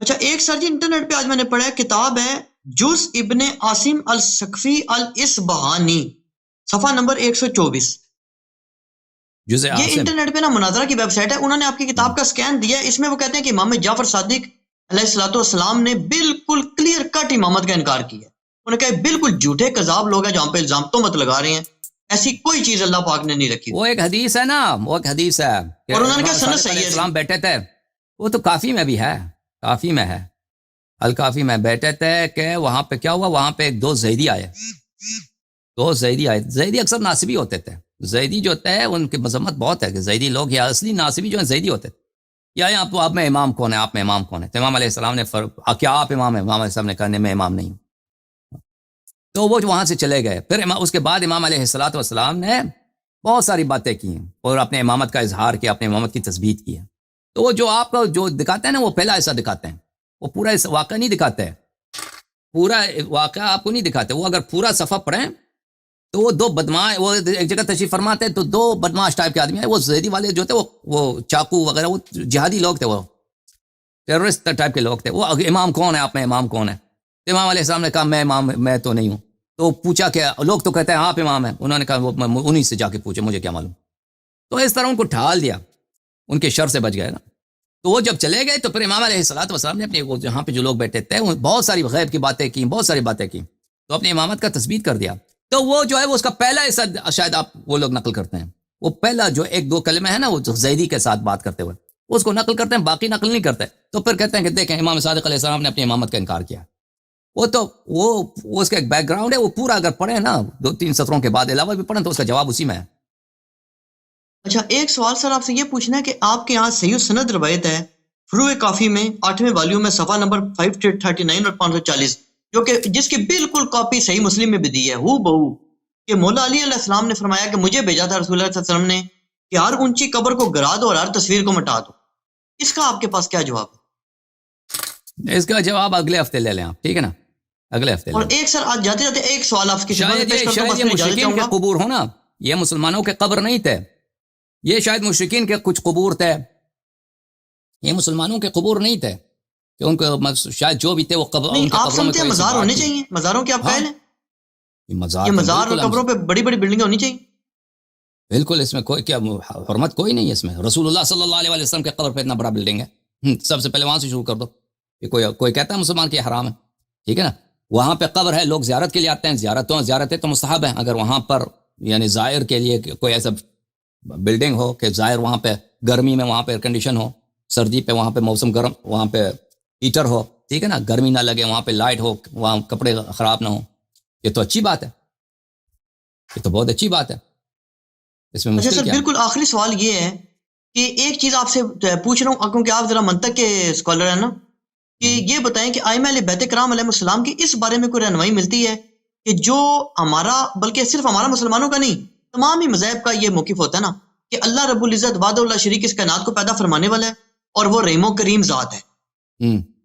اچھا ایک سر جی انٹرنیٹ پہ آج میں نے پڑھا ہے، کتاب ہے جز ابن عاصم السقفی الاصبہانی، صفحہ نمبر 124۔ جزء یہ عاصم۔ انٹرنیٹ پہ نا مناظرہ کی ویب سائٹ ہے، انہوں نے آپ کی کتاب کا سکین دیا ہے، اس میں وہ کہتے ہیں کہ امام جعفر صادق علیہ الصلوۃ والسلام نے بالکل کلیئر کٹ امامت کا انکار کیا ہے۔ انہوں نے کہا بالکل جھوٹے کذاب لوگ ہیں جو ہم پہ الزام تہمت لگا رہے ہیں، ایسی کوئی چیز اللہ پاک نے نہیں رکھی۔ وہ ایک حدیث ہے نا، وہ ایک حدیث ہے کہ اور انہوں نے کہا سند صادق صحیح علیہ ہے۔ السلام بیٹھے تھے، وہ تو کافی میں بھی ہے، کافی میں ہے، الکافی میں بیٹھے تھے کہ وہاں پہ کیا ہوا، وہاں پہ ایک دو زیدی آئے، دو زیدی آئے۔ زیدی اکثر ناصبی ہوتے تھے، زیدی جو ہوتا ہے ان کی مذمت بہت ہے کہ زیدی لوگ یا اصلی ناصبی جو ہیں زیدی ہوتے تھے، یا آپ میں امام کون ہے، آپ میں امام کون ہے؟ تو امام علیہ السلام نے کیا آپ امام ہیں؟ امام علیہ السلام نے کہا میں امام نہیں ہوں۔ تو وہ وہاں سے چلے گئے۔ پھر اس کے بعد امام علیہ السلام نے بہت ساری باتیں کی ہیں اور اپنے امامت کا اظہار کیا، اپنے امامت کی تثبیت کی ہے۔ تو وہ جو آپ کو جو دکھاتے ہیں نا، وہ پہلا ایسا دکھاتے ہیں، وہ پورا واقعہ نہیں دکھاتے، پورا واقعہ آپ کو نہیں دکھاتے۔ وہ اگر پورا صفحہ پڑھیں تو وہ دو بدماش، وہ ایک جگہ تشریف فرماتے ہیں تو دو بدماش ٹائپ کے آدمی ہیں، وہ زیدی والے جو تھے وہ چاقو وغیرہ، وہ جہادی لوگ تھے، وہ ٹیررسٹ ٹائپ کے لوگ تھے۔ وہ امام کون ہے، آپ میں امام کون ہے؟ تو امام علیہ السلام نے کہا میں امام میں تو نہیں ہوں۔ تو پوچھا کہ لوگ تو کہتے ہیں آپ امام ہیں، انہوں نے کہا وہ انہی سے جا کے پوچھے، مجھے کیا معلوم۔ تو اس طرح ان کو ڈھال دیا، ان کے شر سے بچ گئے نا۔ تو وہ جب چلے گئے تو پھر امام علیہ السلام نے اپنے جہاں پہ جو لوگ بیٹھے تھے بہت ساری غیب کی باتیں کی، بہت ساری باتیں کی، تو اپنی امامت کا تثبیت کر دیا۔ تو وہ جو ہے وہ اس کا پہلا حصہ شاید آپ وہ لوگ نقل کرتے ہیں، وہ پہلا جو ایک دو کلمہ ہے نا، وہ زیدی کے ساتھ بات کرتے ہوئے اس کو نقل کرتے ہیں، باقی نقل نہیں کرتے۔ تو پھر کہتے ہیں کہ دیکھیں امام صادق علیہ السلام نے اپنی امامت کا انکار کیا۔ وہ تو وہ اس کا ایک بیک گراؤنڈ ہے، وہ پورا اگر پڑھیں نا 2-3 سطروں کے بعد علاوہ بھی پڑھیں تو اس کا جواب اسی میں ہے۔ اچھا ایک سوال سر آپ سے یہ پوچھنا ہے کہ آپ کے یہاں صحیح سند روایت ہے فروع کافی میں 8ویں والیوم میں صفحہ نمبر 539 اور 540، جو کہ جس کی بالکل کاپی صحیح مسلم میں بھی دی ہے ہو بہو، کہ مولا علی علیہ السلام نے فرمایا کہ مجھے بھیجا تھا رسول اللہ صلی اللہ علیہ وسلم نے کہ ہر اونچی قبر کو گرا دو اور ہر تصویر کو مٹا دو۔ اس کا آپ کے پاس کیا جواب ہے؟ اس کا جواب اگلے ہفتے لے لیں آپ، ٹھیک ہے نا، اگلے ہفتے اور لیں۔ ایک سر آج جاتے جاتے ایک سوال آپ کی خدمت میں پیش کرتا ہوں، بس شاید یہ میں اجازت مشرکین چاہوں کے گا۔ قبور ہو نا، یہ مسلمانوں کے قبر نہیں تھے، یہ شاید مشرکین کے کچھ قبور تھے، یہ مسلمانوں کے قبور نہیں تھے، کہ ان کو شاید جو بھی تھے وہ قبر، نہیں ان کے آپ قبروں میں سمجھتے ہیں کوئی ایسی مزار بات ہونے تھی۔ چاہیے، مزاروں کے آپ ہاں، قائل ہیں؟ یہ مزار یہ تو مزار اور بالکل قبروں پہ بڑی بڑی بلڈنگیں ہونی چاہیے؟ بالکل، اس میں کوئی کیا حرمت کوئی نہیں ہے اس میں۔ رسول اللہ صلی اللہ علیہ وسلم کے قبر پہ اتنا بڑا بلڈنگ ہے، سب سے پہلے وہاں سے شروع کر دو۔ کہ کوئی کہتا ہے مسلمان کہ یہ حرام ہے، ٹھیک ہے نا، وہاں پہ قبر ہے، لوگ زیارت کے لیے آتے ہیں، زیارتیں تو مستحب ہیں، اگر وہاں پر یعنی زائر کے لیے کوئی ایسا بلڈنگ ہو کہ زائر وہاں پہ گرمی میں وہاں پہ ایئر کنڈیشن ہو، سردی پہ وہاں پہ موسم گرم، وہاں پہ ہیٹر ہو، ٹھیک ہے نا، گرمی نہ لگے، وہاں پہ لائٹ ہو، وہاں کپڑے خراب نہ ہو، یہ تو اچھی بات ہے، یہ تو بہت اچھی بات ہے، اس میں اچھا مشکل سر کیا ہے؟ بالکل آخری سوال یہ ہے کہ ایک چیز آپ سے پوچھ رہا ہوں کیونکہ آپ ذرا منطق کے اسکالر ہیں نا، کہ یہ بتائیں کہ ائمہ اہل بیت کرام علیہ السلام کی اس بارے میں کوئی رہنمائی ملتی ہے کہ جو ہمارا، بلکہ صرف ہمارا مسلمانوں کا نہیں، تمام ہی مذاہب کا یہ موقف ہوتا ہے نا کہ اللہ رب العزت وحدہ اللہ شریک اس کائنات کو پیدا فرمانے والا ہے اور وہ رحیم و کریم ذات ہے،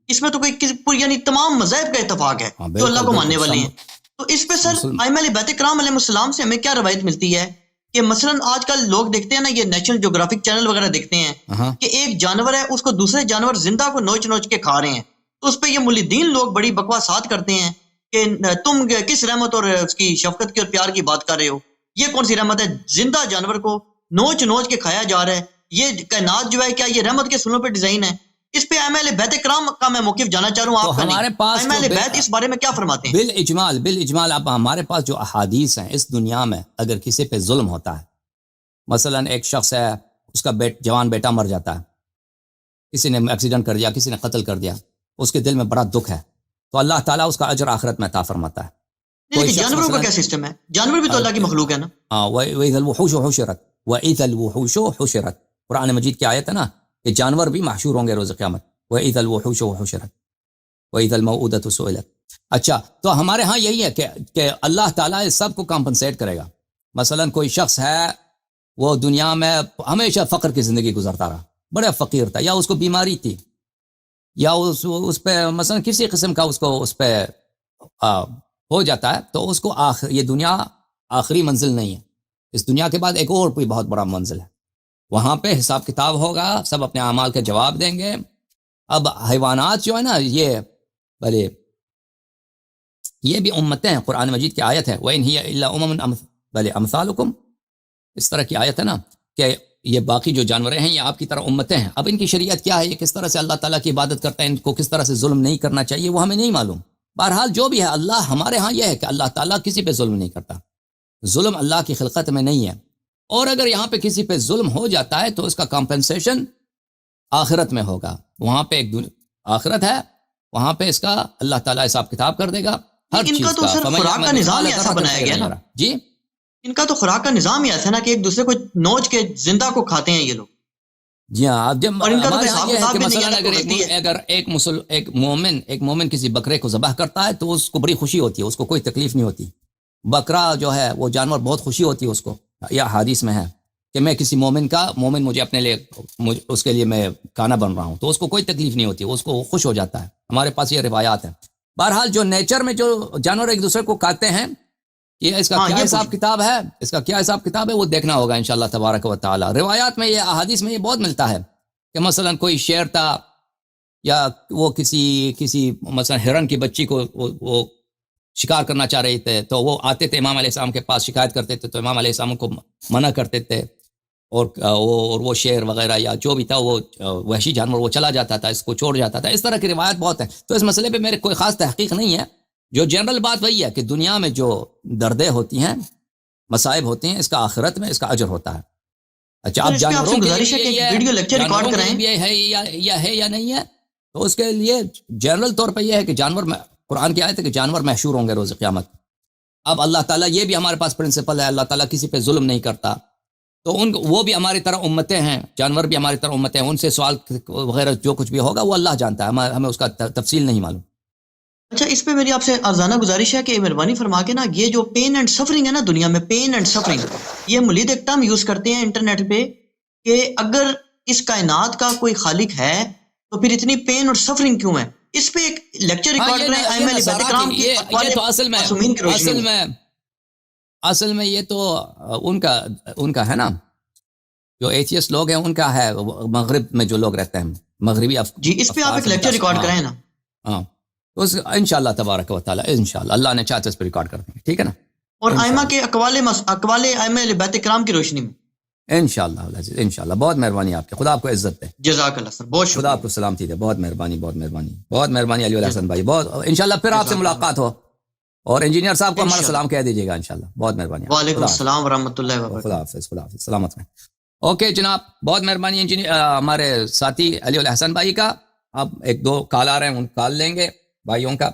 اس میں تو کوئی یعنی تمام مذاہب کا اتفاق ہے جو اللہ کو ماننے والے ہیں۔ تو اس پہ سر ائمہ اہل بیت کرام علیہ السلام سے ہمیں کیا روایت ملتی ہے کہ مثلا آج کل لوگ دیکھتے ہیں نا، یہ نیشنل جیوگرافک چینل وغیرہ دیکھتے ہیں کہ ایک جانور ہے، اس کو دوسرے جانور زندہ کو نوچ نوچ کے کھا رہے ہیں، تو اس پہ یہ ملحدین لوگ بڑی بکواسات کرتے ہیں کہ تم کس رحمت اور اس کی شفقت کی اور پیار کی بات کر رہے ہو، یہ کون سی رحمت ہے، زندہ جانور کو نوچ نوچ کے کھایا جا رہا ہے، یہ کائنات جو ہے کیا یہ رحمت کے سنوں پہ ڈیزائن ہے؟ اس پہ ائمہ اہل بیت کرام کا میں موقف جانا چاہ رہا ہوں، آپ کا نہیں، ائمہ اہل بیت اس بارے میں کیا فرماتے ہیں؟ بالاجمال اب ہمارے پاس جو احادیث ہیں، اس دنیا میں اگر کسی پہ ظلم ہوتا ہے، مثلا ایک شخص ہے، اس کا جوان بیٹا مر جاتا ہے، کسی نے ایکسیڈنٹ کر دیا، کسی نے قتل کر دیا، اس کے دل میں بڑا دکھ ہے، تو اللہ تعالیٰ اس کا اجر آخرت میں عطا فرماتا ہے۔ لیکن جانوروں کا کیا سسٹم ہے؟ جانور بھی تو اللہ کی مخلوق ہے نا۔ وَإِذَا الْوُحُوشُ حُشِرَتْ وَإِذَا الْوُحُوشُ حُشِرَتْ، قرآن مجید کی آیت ہے نا کہ جانور بھی محشور ہوں گے روز قیامت۔ وَإِذَا الْوُحُوشُ حُشِرَتْ وَإِذَا الْمَوْءُودَةُ سُئِلَتْ۔ اچھا، تو ہمارے ہاں یہی ہے کہ اللہ تعالیٰ اس سب کو کمپنسیٹ کرے گا۔ مثلا کوئی شخص ہے، وہ دنیا میں ہمیشہ فقر کی زندگی گزارتا رہا، بڑا فقیر تھا، یا اس کو بیماری تھی، یا اس پہ مثلا کسی قسم کا اس پہ ہو جاتا ہے، تو اس کو یہ دنیا آخری منزل نہیں ہے، اس دنیا کے بعد ایک اور کوئی بہت بڑا منزل ہے، وہاں پہ حساب کتاب ہوگا، سب اپنے اعمال کا جواب دیں گے، اب حیوانات جو ہے نا یہ بھلے یہ بھی امتیں ہیں، قرآن مجید کی آیت ہے وَإِنْ هِيَ إِلَّا أُمَمٌ بھلے امثالکم، اس طرح کی آیت ہے نا کہ یہ باقی جو جانوریں ہیں یہ آپ کی طرح امتیں ہیں. اب ان کی شریعت کیا ہے، یہ کس طرح سے اللہ تعالیٰ کی عبادت کرتے ہیں، ان کو کس طرح سے ظلم نہیں کرنا چاہیے وہ ہمیں نہیں معلوم. بہرحال جو بھی ہے اللہ ہمارے ہاں یہ ہے کہ اللہ تعالیٰ کسی پہ ظلم نہیں کرتا، ظلم اللہ کی خلقت میں نہیں ہے. اور اگر یہاں پہ کسی پہ ظلم ہو جاتا ہے تو اس کا کمپنسیشن آخرت میں ہوگا. وہاں پہ ایک آخرت ہے، وہاں پہ اس کا اللہ تعالیٰ حساب کتاب کر دے گا ہر ان چیز کا. تو سر خوراک کا نظام ہی ایسا بنایا گیا نا جی، ان کا تو خوراک کا نظام ہی ایسا ہے نا کہ ایک دوسرے کو نوچ کے زندہ کو کھاتے ہیں یہ لوگ. جی ہاں. اب جب اور ان کا تو ہمارے ہاں حساب یہ ہے کتاب کہ بھی نہیں مثلا ہے، اگر ایک مومن کسی بکرے کو ذبح کرتا ہے تو اس کو بڑی خوشی ہوتی ہے، اس کو کوئی تکلیف نہیں ہوتی. بکرا جو ہے وہ جانور بہت خوشی ہوتی ہے اس کو. یا حدیث میں ہے کہ میں کسی مومن مجھے اپنے لیے اس کے لیے میں کھانا بن رہا ہوں تو اس کو کوئی تکلیف نہیں ہوتی، اس کو خوش ہو جاتا ہے. ہمارے پاس یہ روایات ہیں. بہرحال جو نیچر میں جو جانور ایک دوسرے کو کھاتے ہیں یہ اس کا کیا حساب کتاب ہے، اس کا کیا حساب کتاب ہے وہ دیکھنا ہوگا انشاءاللہ تبارک و تعالی. روایات میں یہ احادیث میں یہ بہت ملتا ہے کہ مثلا کوئی شیر تھا یا وہ کسی مثلا ہرن کی بچی کو وہ شکار کرنا چاہ رہے تھے تو وہ آتے تھے امام علیہ السلام کے پاس، شکایت کرتے تھے تو امام علیہ السلام کو منع کرتے تھے اور وہ شیر وغیرہ یا جو بھی تھا وہ وحشی جانور وہ چلا جاتا تھا، اس کو چھوڑ جاتا تھا. اس طرح کی روایت بہت ہیں. تو اس مسئلے پہ میرے کوئی خاص تحقیق نہیں ہے. جو جنرل بات وہی ہے کہ دنیا میں جو دردیں ہوتی ہیں، مصائب ہوتی ہیں، اس کا آخرت میں اس کا اجر ہوتا ہے. اچھا اب جانوروں کے لیے ویڈیو لیکچر ریکارڈ کریں ہے یا نہیں ہے تو اس کے لیے جنرل طور پہ یہ ہے کہ جانور میں قرآن کی آیت ہے کہ جانور محشور ہوں گے روز قیامت. اب اللہ تعالیٰ یہ بھی ہمارے پاس پرنسپل ہے، اللہ تعالیٰ کسی پہ ظلم نہیں کرتا، تو وہ بھی ہماری طرح امتیں ہیں، جانور بھی ہماری طرح امتیں ہیں. ان سے سوال وغیرہ جو کچھ بھی ہوگا وہ اللہ جانتا ہے، ہمیں اس کا تفصیل نہیں معلوم. اچھا اس پہ میری آپ سے ارزانہ گزارش ہے کہ مہربانی فرما کے نا یہ جو پین اینڈ سفرنگ ہے نا دنیا میں، پین اینڈ سفرنگ، یہ مولید ایک ٹرم یوز کرتے ہیں انٹرنیٹ پہ کہ اگر اس کائنات کا کوئی خالق ہے تو پھر اتنی پین اور سفرنگ کیوں ہے. اس پہ ایک لیکچر ریکارڈ کریں ائمہ اہل بیت کرام کی اقوال معصومین کی روشنی میں. اصل میں یہ تو ان کا ہے نا، جو ایتھیسٹ لوگ ہیں ان کا ہے، مغرب میں جو لوگ رہتے ہیں مغربی جی اس پہ آپ ایک لیکچر ریکارڈ کرائیں نا. ہاں انشاءاللہ تبارک و تعالی انشاءاللہ اللہ نے چاہتے اس پہ ریکارڈ کر دیں گے، ٹھیک ہے نا. اور ائمہ کے اقوال ائمہ اہل بیت کرام کی روشنی میں انشاءاللہ انشاءاللہ. بہت مہربانی آپ کی، خدا آپ کو عزت دے. جزاک اللہ سر، بہت شکریہ. خدا آپ کو سلامتی دے. بہت مہربانی علی الحسن بھائی. بہت انشاءاللہ پھر آپ سے ملاقات ہو. اور انجینئر صاحب کو ہمارا سلام کہہ دیجیے گا انشاءاللہ. بہت مہربانی. وعلیکم السلام ورحمۃ اللہ وبرکاتہ. خدا حافظ سلامت رہیں. اوکے جناب، بہت مہربانی انجینئر ہمارے ساتھی علی الحسن بھائی کا. اب ایک دو کال آ رہے ہیں، ان کال لیں گے بھائیوں کا.